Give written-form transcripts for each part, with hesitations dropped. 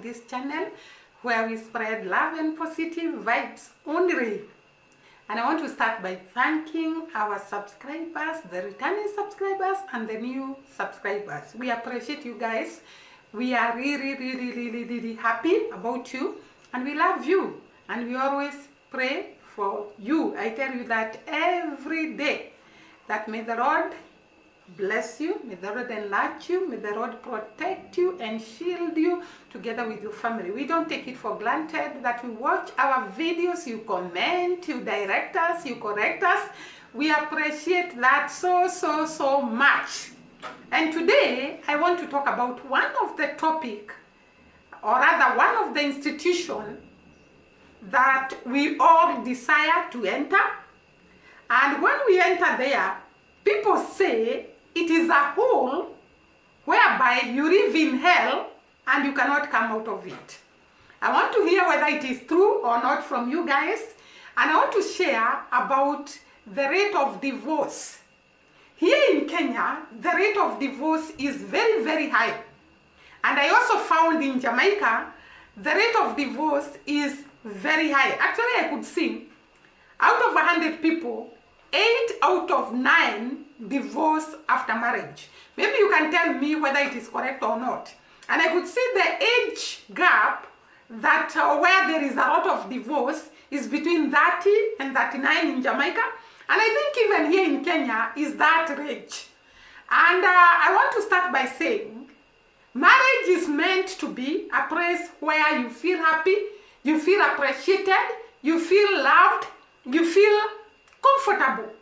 this channel where we spread love and positive vibes only. And I want to start by thanking our subscribers, the returning subscribers and the new subscribers. We appreciate you guys. We are really happy about you, and we love you, and we always pray for you. I tell you that every day, that may the Lord bless you, may the Lord enlarge you, may the Lord protect you and shield you together with your family. We don't take it for granted that you watch our videos, you comment, you direct us, you correct us. We appreciate that so much. And today I want to talk about one of the topic, or rather one of the institution that we all desire to enter. And when we enter there, people say it is a hole whereby you live in hell and you cannot come out of it. I want to hear whether it is true or not from you guys. And I want to share about the rate of divorce. Here in Kenya, the rate of divorce is very high. And I also found in Jamaica, the rate of divorce is very high. Actually, I could see out of 100 people, 8 out of 9 divorce after marriage. Maybe you can tell me whether it is correct or not. And I could see the age gap that where there is a lot of divorce is between 30 and 39 in Jamaica. And I think even here in Kenya is that range. And I want to start by saying, marriage is meant to be a place where you feel happy, you feel appreciated, you feel loved, you feel comfortable.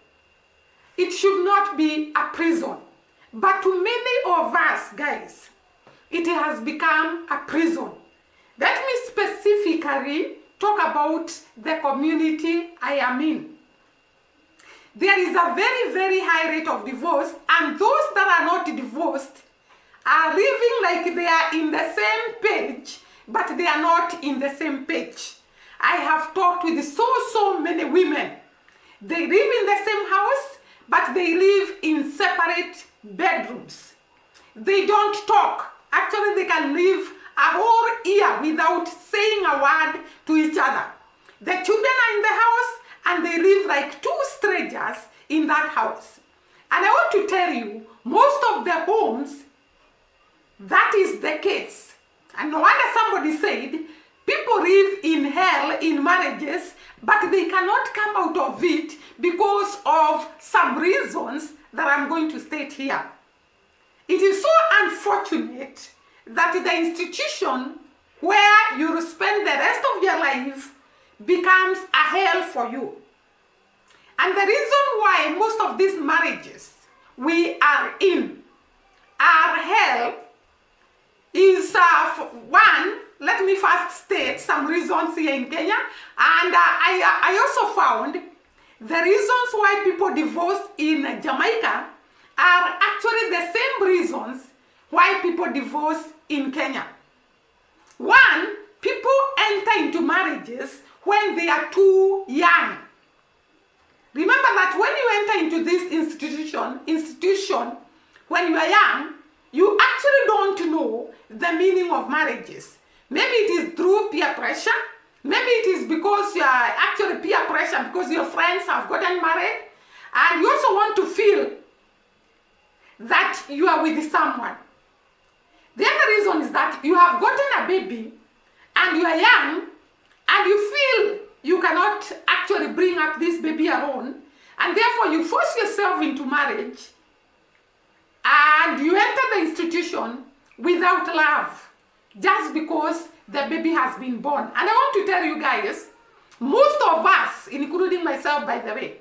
It should not be a prison. But to many of us, guys, it has become a prison. Let me specifically talk about the community I am in. There is a very high rate of divorce, and those that are not divorced are living like they are in the same page, but they are not in the same page. I have talked with so many women. They live in the same house, but they live in separate bedrooms. They don't talk. Actually, they can live a whole year without saying a word to each other. The children are in the house, and they live like two strangers in that house. And I want to tell you, most of the homes, that is the case. And no wonder somebody said, people live in hell in marriages, but they cannot come out of it because of some reasons that I'm going to state here. It is so unfortunate that the institution where you spend the rest of your life becomes a hell for you. And the reason why most of these marriages we are in are hell is, one, let me first state some reasons here in Kenya. And I also found the reasons why people divorce in Jamaica are actually the same reasons why people divorce in Kenya. One, people enter into marriages when they are too young. Remember that when you enter into this institution, when you are young, you actually don't know the meaning of marriages. Maybe it is through peer pressure. Maybe it is because you are actually peer pressure because your friends have gotten married. And you also want to feel that you are with someone. The other reason is that you have gotten a baby and you are young and you feel you cannot actually bring up this baby alone, and therefore you force yourself into marriage and you enter the institution without love just because the baby has been born. And I want to tell you guys, most of us, including myself by the way,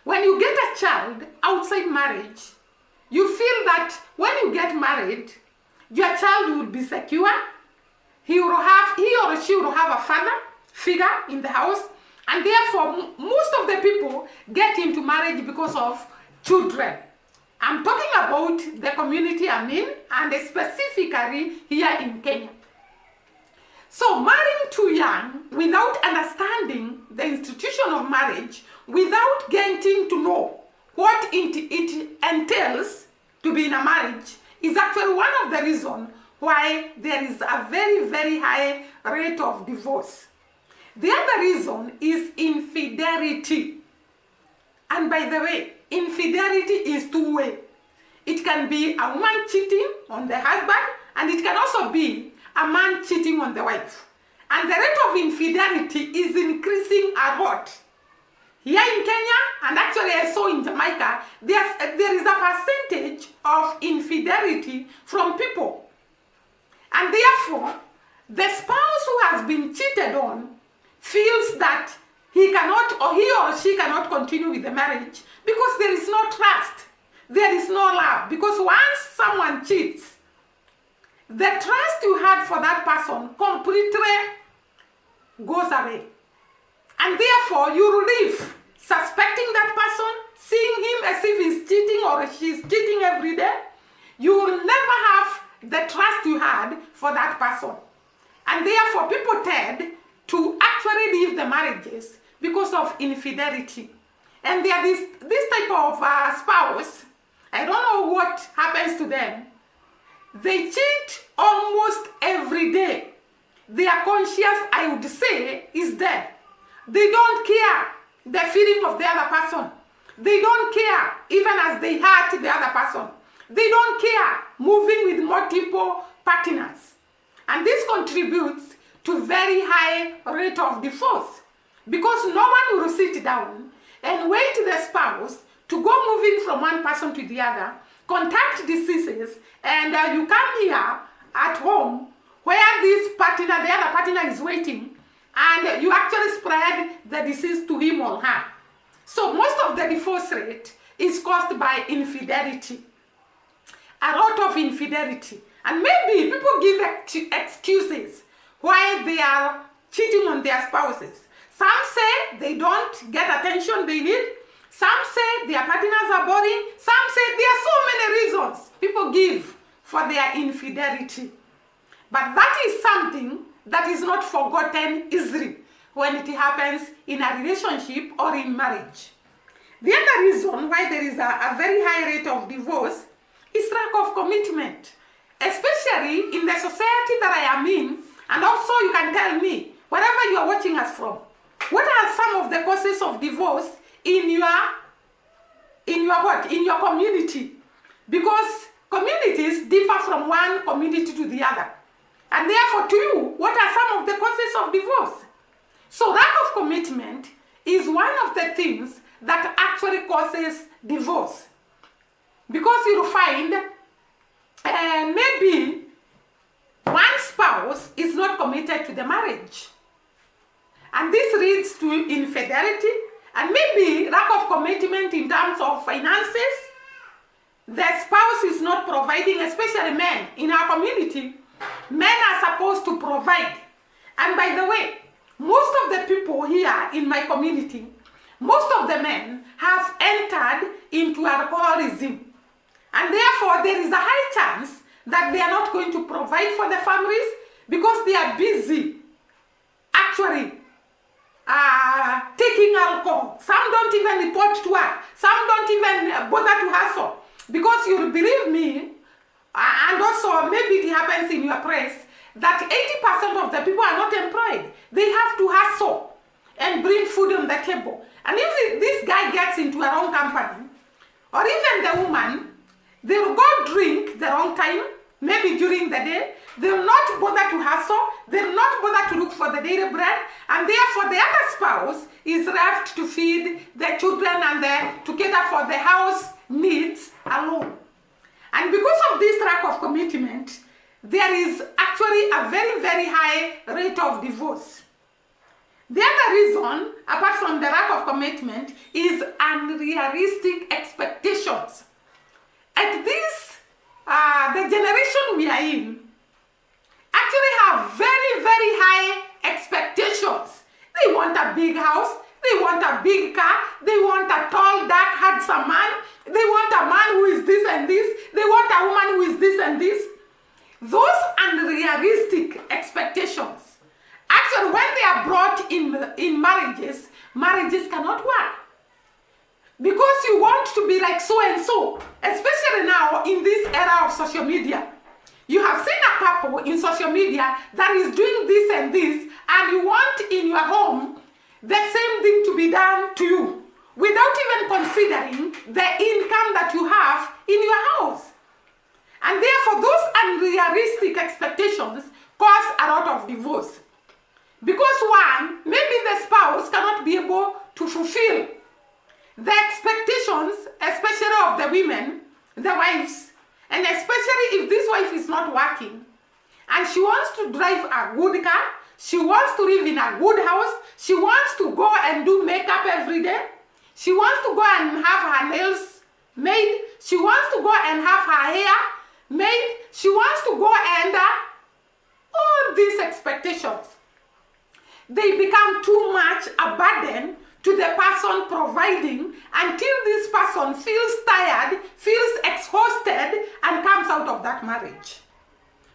when you get a child outside marriage, you feel that when you get married, your child will be secure. He or she will have a father figure in the house, and therefore most of the people get into marriage because of children. I'm talking about the community I'm in, and specifically here in Kenya. So marrying too young without understanding the institution of marriage, without getting to know what it entails to be in a marriage, is actually one of the reasons why there is a very, very high rate of divorce. The other reason is infidelity. And by the way, infidelity is two-way. It can be a woman cheating on the husband, and it can also be a man cheating on the wife. And the rate of infidelity is increasing a lot. Here in Kenya, and actually I saw in Jamaica, there is a percentage of infidelity from people. And therefore, the spouse who has been cheated on feels that he cannot, or he or she cannot continue with the marriage because there is no trust, there is no love. Because once someone cheats, the trust you had for that person completely goes away. And therefore, you live suspecting that person, seeing him as if he's cheating or she's cheating every day. You will never have the trust you had for that person. And therefore, people tend to actually leave the marriages because of infidelity. And there is this type of spouse, I don't know what happens to them. They cheat almost every day. Their conscience, I would say, is there. They don't care the feeling of the other person. They don't care even as they hurt the other person. They don't care moving with multiple partners. And this contributes to very high rate of divorce because no one will sit down and wait the spouse to go moving from one person to the other, contact diseases, and you come here at home where this partner, the other partner is waiting, and you actually spread the disease to him or her. So most of the divorce rate is caused by infidelity. A lot of infidelity. And maybe people give excuses why they are cheating on their spouses. Some say they don't get attention they need. Some say their partners are boring. Some say there are so many reasons people give for their infidelity. But that is something that is not forgotten easily when it happens in a relationship or in marriage. The other reason why there is a very high rate of divorce is lack of commitment, especially in the society that I am in. And also you can tell me, wherever you are watching us from, what are some of the causes of divorce in your community? Because communities differ from one community to the other. And therefore, to you, what are some of the causes of divorce? So lack of commitment is one of the things that actually causes divorce. Because you'll find maybe one spouse is not committed to the marriage. And this leads to infidelity and maybe lack of commitment in terms of finances. The spouse is not providing, especially men in our community. Men are supposed to provide. And by the way, most of the people here in my community, most of the men have entered into alcoholism. And therefore, there is a high chance that they are not going to provide for the families because they are busy actually taking alcohol. Some don't even report to work. Some don't even bother to hustle. Because you'll believe me, and also maybe it happens in your press, that 80% of the people are not employed. They have to hustle and bring food on the table. And if this guy gets into a wrong company, or even the woman, they will go drink the wrong time, maybe during the day. They will not bother to hustle. They will not bother to look for the daily bread. And therefore, the other spouse is left to feed the children and to cater for the house needs alone. And because of this lack of commitment, there is actually a very, very high rate of divorce. The other reason, apart from the lack of commitment, is unrealistic expectations. At this, the generation we are in actually have very, very high expectations. They want a big house, they want a big car, they want a tall, dark, handsome man, they want a man who is this and this, they want a woman who is this and this. Those unrealistic expectations, actually when they are brought in marriages, marriages cannot work. Because you want to be like so and so, especially now in this era of social media. You have seen a couple in social media that is doing this and this, and you want in your home the same thing to be done to you, without even considering the income that you have in your house. And therefore, those unrealistic expectations cause a lot of divorce. Because one, maybe the spouse cannot be able to fulfill the expectations, especially of the women, the wives, and especially if this wife is not working, and she wants to drive a good car, she wants to live in a good house, she wants to go and do makeup every day, she wants to go and have her nails made, she wants to go and have her hair made, she wants to go and all these expectations, they become too much a burden to the person providing until this person feels tired, feels exhausted, and comes out of that marriage.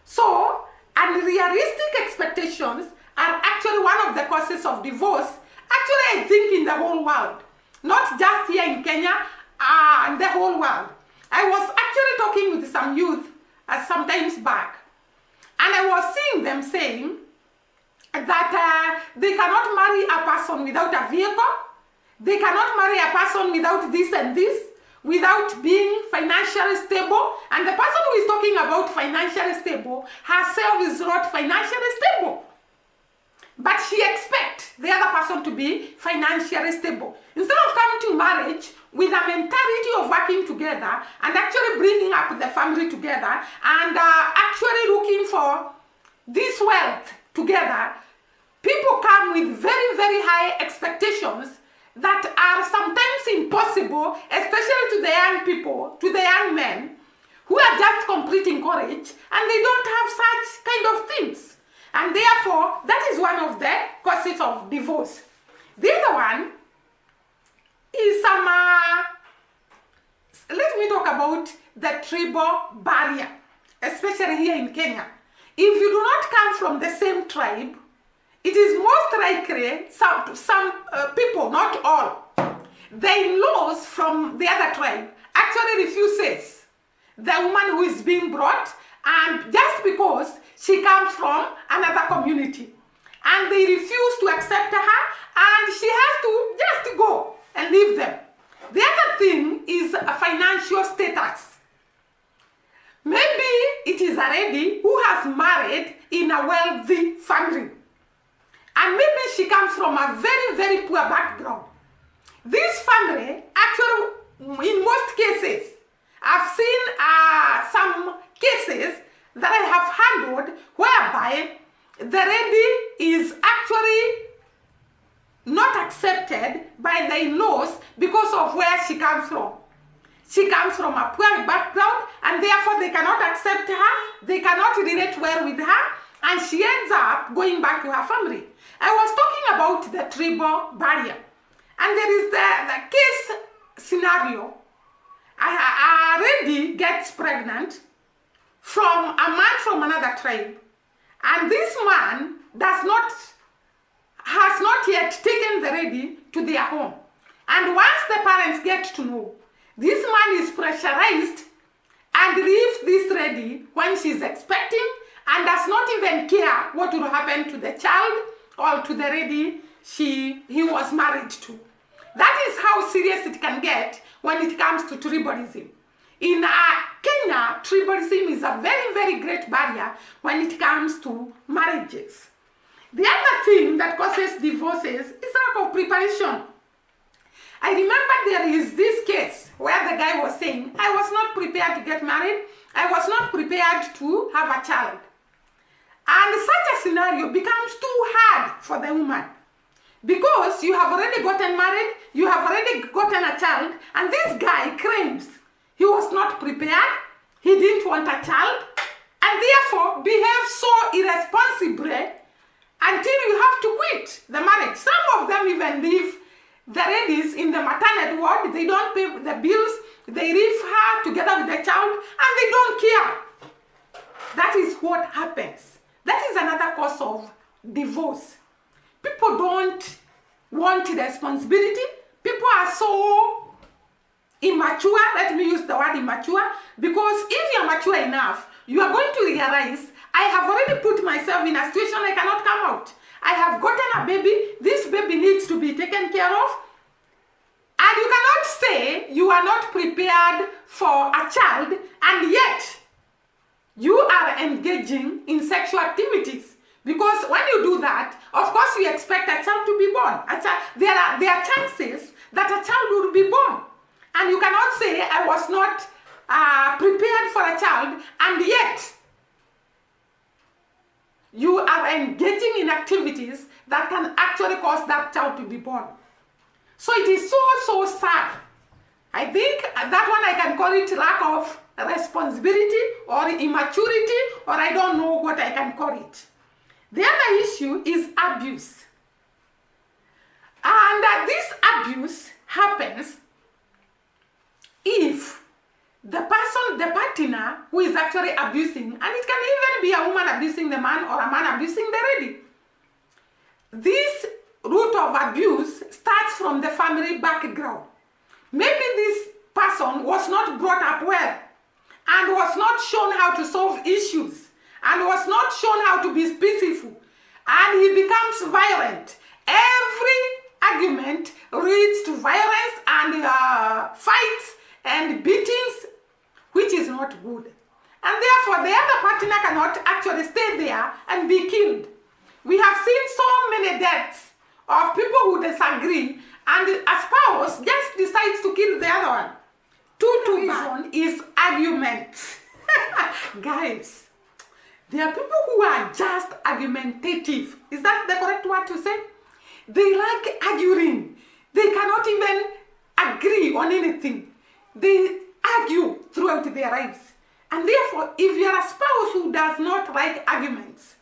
So, unrealistic expectations are actually one of the causes of divorce, actually I think in the whole world, not just here in Kenya, in the whole world. I was actually talking with some youth some times back, and I was seeing them saying that they cannot marry a person without a vehicle, they cannot marry a person without this and this, without being financially stable. And the person who is talking about financially stable herself is not financially stable, but she expects the other person to be financially stable. Instead of coming to marriage with a mentality of working together and actually bringing up the family together and actually looking for this wealth together, people come with very, very high expectations that are sometimes impossible, especially to the young people, to the young men who are just completing college and they don't have such kind of things. And therefore, that is one of the causes of divorce. The other one is let me talk about the tribal barrier, especially here in Kenya. If you do not come from the same tribe, it is most likely some people, not all, the in-laws from the other tribe actually refuses the woman who is being brought, and just because she comes from another community, and they refuse to accept her, and she has to just go and leave them. The other thing is a financial status. Maybe it is a lady who has married in a wealthy family, and maybe she comes from a very, very poor background. This family, actually, in most cases, I've seen some cases that I have handled whereby the lady is actually not accepted by the in-laws because of where she comes from. She comes from a poor background, and therefore they cannot accept her, they cannot relate well with her, and she ends up going back to her family. I was talking about the tribal barrier, and there is the case scenario. A lady gets pregnant from a man from another tribe, and this man has not yet taken the lady to their home. And once the parents get to know, this man is pressurized and leaves this lady when she's expecting and does not even care what will happen to the child or to the lady he was married to. That is how serious it can get when it comes to tribalism. In Kenya, tribalism is a very, very great barrier when it comes to marriages. The other thing that causes divorces is lack of preparation. I remember there is this case where the guy was saying, I was not prepared to get married, I was not prepared to have a child. And such a scenario becomes too hard for the woman, because you have already gotten married, you have already gotten a child, and this guy claims he was not prepared, he didn't want a child, and therefore behaves so irresponsibly until you have to quit the marriage. Some of them even leave the ladies in the maternity ward, they don't pay the bills, they leave her together with the child, and they don't care. That is what happens. That is another cause of divorce. People don't want responsibility. People are so immature. Let me use the word immature, because if you're mature enough you are going to realize, I have already put myself in a situation I cannot come out. I have gotten a baby, this baby needs to be taken care of. And you cannot say you are not prepared for a child, and yet you are engaging in sexual activities. Because when you do that, of course you expect a child to be born. There are chances that a child will be born. And you cannot say, I was not prepared for a child, and yet you are engaging in activities that can actually cause that child to be born. So it is so sad. I think that one I can call it lack of responsibility or immaturity, or I don't know what I can call it. The other issue is abuse. And this abuse happens if the partner who is actually abusing, and it can even be a woman abusing the man or a man abusing the lady. This root of abuse starts from the family background. Maybe this person was not brought up well and was not shown how to solve issues and was not shown how to be peaceful, and he becomes violent. Every argument leads to violence and fights and beatings, which is not good. And therefore, the other partner cannot actually stay there and be killed. We have seen so many deaths of people who disagree, and a spouse just decides to kill the other one. Two reason is arguments. Guys, there are people who are just argumentative. Is that the correct word to say? They like arguing. They cannot even agree on anything. They argue throughout their lives. And therefore, if you are a spouse who does not like arguments,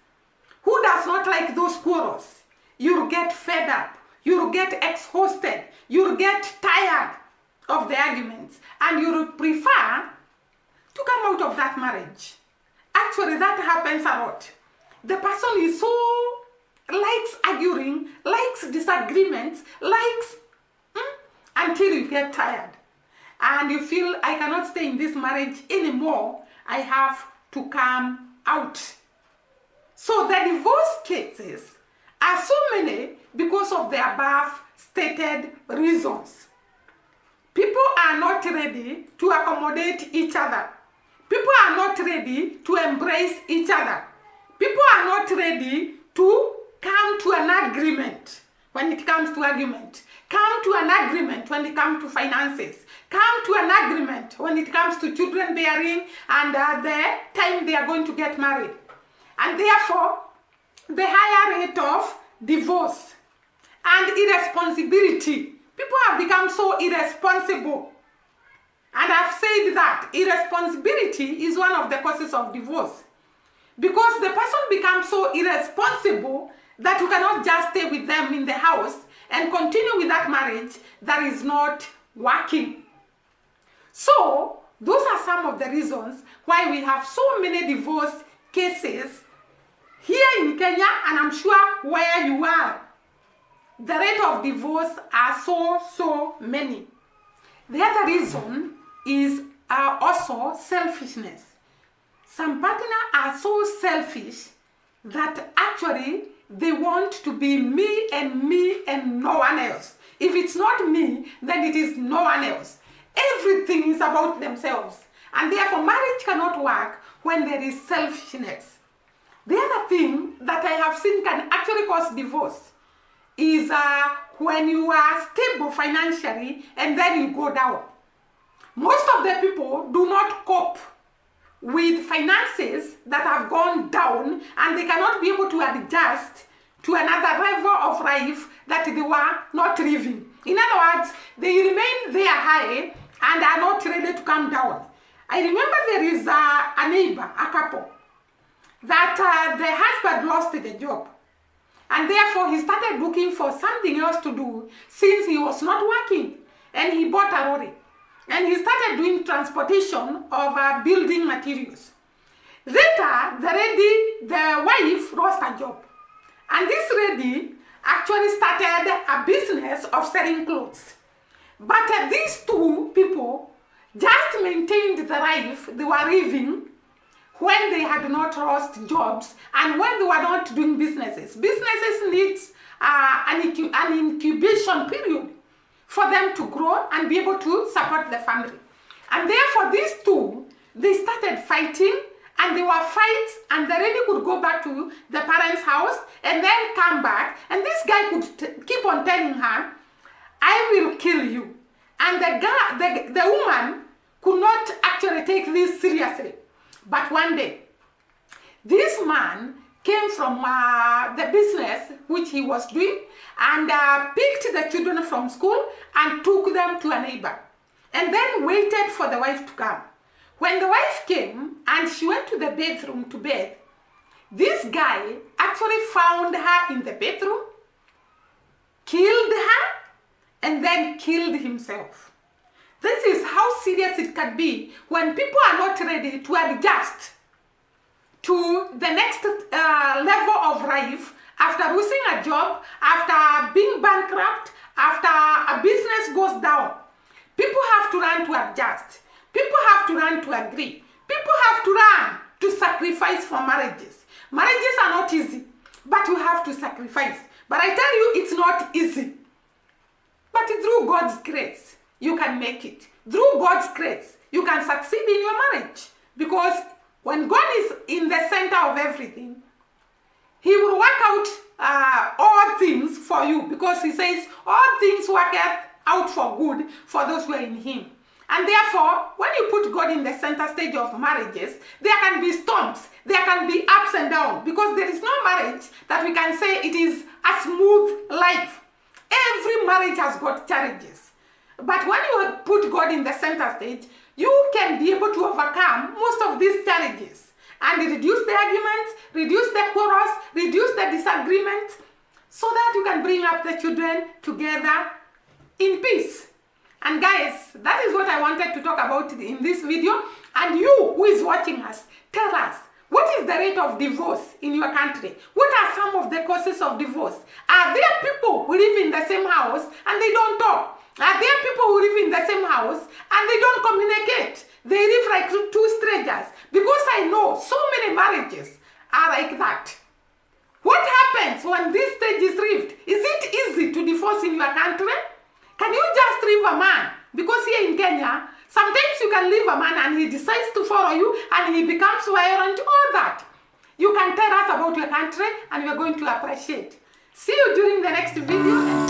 who does not like those quarrels, you'll get fed up, you'll get exhausted, you'll get tired of the arguments, and you'll prefer to come out of that marriage. Actually, that happens a lot. The person is likes arguing, likes disagreements, likes until you get tired. And you feel, I cannot stay in this marriage anymore, I have to come out. So the divorce cases are so many because of the above stated reasons. People are not ready to accommodate each other. People are not ready to embrace each other. People are not ready to come to an agreement when it comes to argument. Come to an agreement when it comes to finances. Come to an agreement when it comes to children bearing and the time they are going to get married. And therefore, the higher rate of divorce and irresponsibility. People have become so irresponsible. And I've said that irresponsibility is one of the causes of divorce. Because the person becomes so irresponsible that you cannot just stay with them in the house and continue with that marriage that is not working. So, those are some of the reasons why we have so many divorce cases here in Kenya, and I'm sure where you are. The rate of divorce are so many. The other reason is also selfishness. Some partners are so selfish that actually they want to be me and no one else. If it's not me, then it is no one else. Everything is about themselves. And therefore, marriage cannot work when there is selfishness. The other thing that I have seen can actually cause divorce is when you are stable financially and then you go down. Most of the people do not cope with finances that have gone down, and they cannot be able to adjust to another level of life that they were not living. In other words, they remain there high and are not ready to come down. I remember there is a neighbor, a couple, that the husband lost the job. And therefore, he started looking for something else to do since he was not working. And he bought a lorry. And he started doing transportation of building materials. Later, the wife lost her job. And this lady actually started a business of selling clothes. But these two people just maintained the life they were living when they had not lost jobs and when they were not doing businesses. Businesses needs an incubation period for them to grow and be able to support the family. And therefore, these two, they started fighting, and they were fights, and the lady could go back to the parents' house and then come back, and this guy could keep on telling her, I will kill you. And the woman could not actually take this seriously. But one day, this man came from the business which he was doing and picked the children from school and took them to a neighbor, and then waited for the wife to come. When the wife came and she went to the bathroom to bathe, this guy actually found her in the bedroom, killed her, and then killed himself. This is how serious it can be when people are not ready to adjust to the next level of life after losing a job, after being bankrupt, after a business goes down. People have to learn to adjust. People have to learn to agree. People have to learn to sacrifice for marriages. Marriages are not easy, but you have to sacrifice. But I tell you, it's not easy. But through God's grace, you can make it. Through God's grace, you can succeed in your marriage. Because when God is in the center of everything, He will work out all things for you. Because He says, all things work out for good for those who are in Him. And therefore, when you put God in the center stage of marriages, there can be storms, there can be ups and downs, because there is no marriage that we can say it is a smooth life. Every marriage has got challenges. But when you put God in the center stage, you can be able to overcome most of these challenges and reduce the arguments, reduce the quarrels, reduce the disagreements, so that you can bring up the children together in peace. And guys, that is what I wanted to talk about in this video. And you who is watching us, tell us, what is the rate of divorce in your country? What are some of the causes of divorce? Are there people who live in the same house and they don't talk? Are there people who live in the same house and they don't communicate? They live like two strangers. Because I know so many marriages are like that. What happens when this stage is reached? Is it easy to divorce in your country? Can you just leave a man? Because here in Kenya, sometimes you can leave a man and he decides to follow you and he becomes violent, all that. You can tell us about your country and we are going to appreciate. See you during the next video.